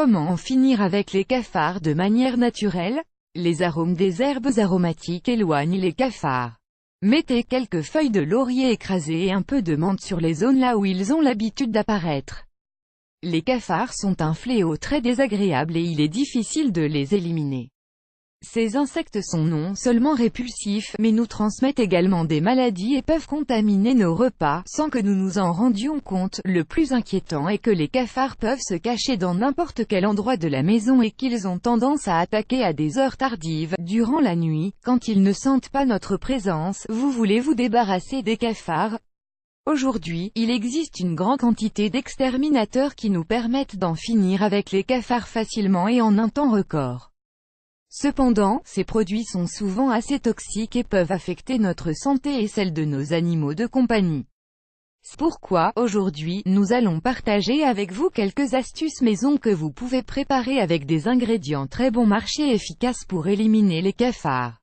Comment en finir avec les cafards de manière naturelle? Les arômes des herbes aromatiques éloignent les cafards. Mettez quelques feuilles de laurier écrasées et un peu de menthe sur les zones là où ils ont l'habitude d'apparaître. Les cafards sont un fléau très désagréable et il est difficile de les éliminer. Ces insectes sont non seulement répulsifs, mais nous transmettent également des maladies et peuvent contaminer nos repas, sans que nous nous en rendions compte. Le plus inquiétant est que les cafards peuvent se cacher dans n'importe quel endroit de la maison et qu'ils ont tendance à attaquer à des heures tardives, durant la nuit, quand ils ne sentent pas notre présence. Vous voulez vous débarrasser des cafards? Aujourd'hui, il existe une grande quantité d'exterminateurs qui nous permettent d'en finir avec les cafards facilement et en un temps record. Cependant, ces produits sont souvent assez toxiques et peuvent affecter notre santé et celle de nos animaux de compagnie. C'est pourquoi, aujourd'hui, nous allons partager avec vous quelques astuces maison que vous pouvez préparer avec des ingrédients très bon marché et efficaces pour éliminer les cafards.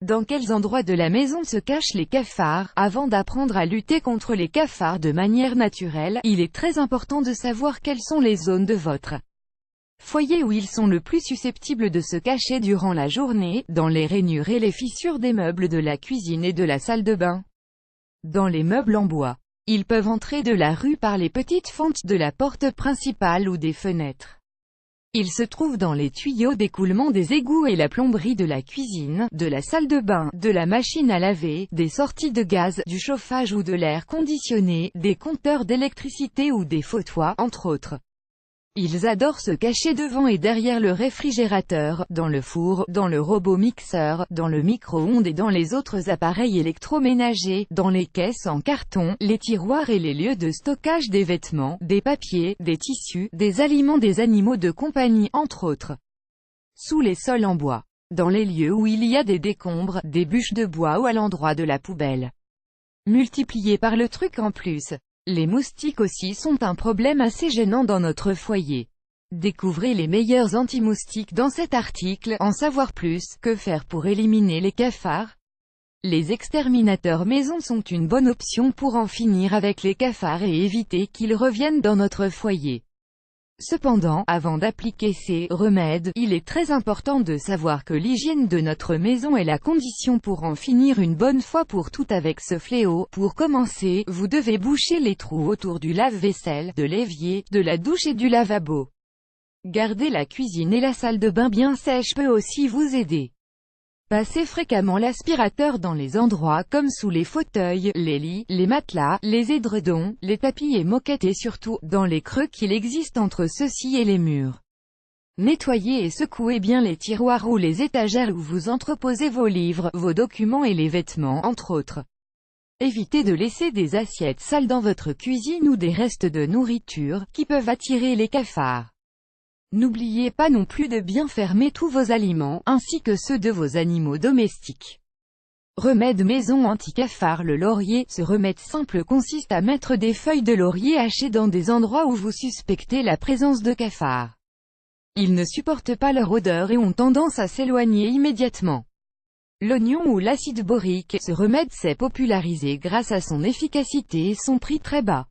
Dans quels endroits de la maison se cachent les cafards? Avant d'apprendre à lutter contre les cafards de manière naturelle, il est très important de savoir quelles sont les zones de votre foyer où ils sont le plus susceptibles de se cacher durant la journée, dans les rainures et les fissures des meubles de la cuisine et de la salle de bain. Dans les meubles en bois. Ils peuvent entrer de la rue par les petites fentes de la porte principale ou des fenêtres. Ils se trouvent dans les tuyaux d'écoulement des égouts et la plomberie de la cuisine, de la salle de bain, de la machine à laver, des sorties de gaz, du chauffage ou de l'air conditionné, des compteurs d'électricité ou des fauteuils, entre autres. Ils adorent se cacher devant et derrière le réfrigérateur, dans le four, dans le robot mixeur, dans le micro-ondes et dans les autres appareils électroménagers, dans les caisses en carton, les tiroirs et les lieux de stockage des vêtements, des papiers, des tissus, des aliments des animaux de compagnie, entre autres. Sous les sols en bois. Dans les lieux où il y a des décombres, des bûches de bois ou à l'endroit de la poubelle. Multiplié par le truc en plus. Les moustiques aussi sont un problème assez gênant dans notre foyer. Découvrez les meilleurs anti-moustiques dans cet article. En savoir plus, que faire pour éliminer les cafards? Les exterminateurs maison sont une bonne option pour en finir avec les cafards et éviter qu'ils reviennent dans notre foyer. Cependant, avant d'appliquer ces remèdes, il est très important de savoir que l'hygiène de notre maison est la condition pour en finir une bonne fois pour toutes avec ce fléau. Pour commencer, vous devez boucher les trous autour du lave-vaisselle, de l'évier, de la douche et du lavabo. Garder la cuisine et la salle de bain bien sèches peut aussi vous aider. Passez fréquemment l'aspirateur dans les endroits comme sous les fauteuils, les lits, les matelas, les édredons, les tapis et moquettes et surtout, dans les creux qu'il existe entre ceux-ci et les murs. Nettoyez et secouez bien les tiroirs ou les étagères où vous entreposez vos livres, vos documents et les vêtements, entre autres. Évitez de laisser des assiettes sales dans votre cuisine ou des restes de nourriture, qui peuvent attirer les cafards. N'oubliez pas non plus de bien fermer tous vos aliments, ainsi que ceux de vos animaux domestiques. Remède maison anti-cafard. Le laurier. Ce remède simple consiste à mettre des feuilles de laurier hachées dans des endroits où vous suspectez la présence de cafards. Ils ne supportent pas leur odeur et ont tendance à s'éloigner immédiatement. L'oignon ou l'acide borique. Ce remède s'est popularisé grâce à son efficacité et son prix très bas.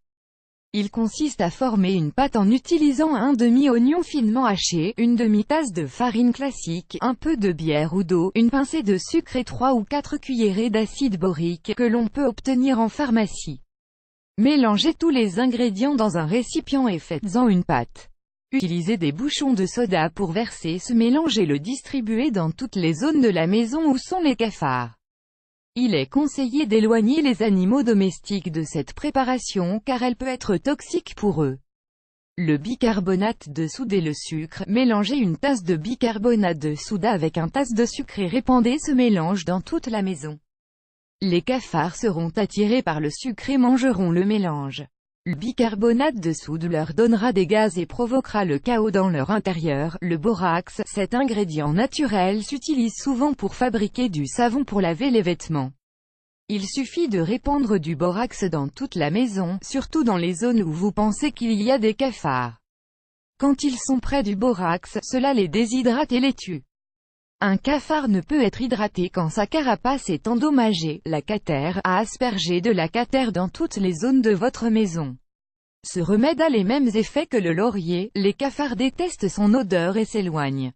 Il consiste à former une pâte en utilisant un demi-oignon finement haché, une demi-tasse de farine classique, un peu de bière ou d'eau, une pincée de sucre et 3 ou 4 cuillerées d'acide borique, que l'on peut obtenir en pharmacie. Mélangez tous les ingrédients dans un récipient et faites-en une pâte. Utilisez des bouchons de soda pour verser ce mélange et le distribuer dans toutes les zones de la maison où sont les cafards. Il est conseillé d'éloigner les animaux domestiques de cette préparation car elle peut être toxique pour eux. Le bicarbonate de soude et le sucre. Mélangez une tasse de bicarbonate de soude avec une tasse de sucre et répandez ce mélange dans toute la maison. Les cafards seront attirés par le sucre et mangeront le mélange. Le bicarbonate de soude leur donnera des gaz et provoquera le chaos dans leur intérieur. Le borax, cet ingrédient naturel s'utilise souvent pour fabriquer du savon pour laver les vêtements. Il suffit de répandre du borax dans toute la maison, surtout dans les zones où vous pensez qu'il y a des cafards. Quand ils sont près du borax, cela les déshydrate et les tue. Un cafard ne peut être hydraté quand sa carapace est endommagée. La catère. À asperger de la catère dans toutes les zones de votre maison. Ce remède a les mêmes effets que le laurier, les cafards détestent son odeur et s'éloignent.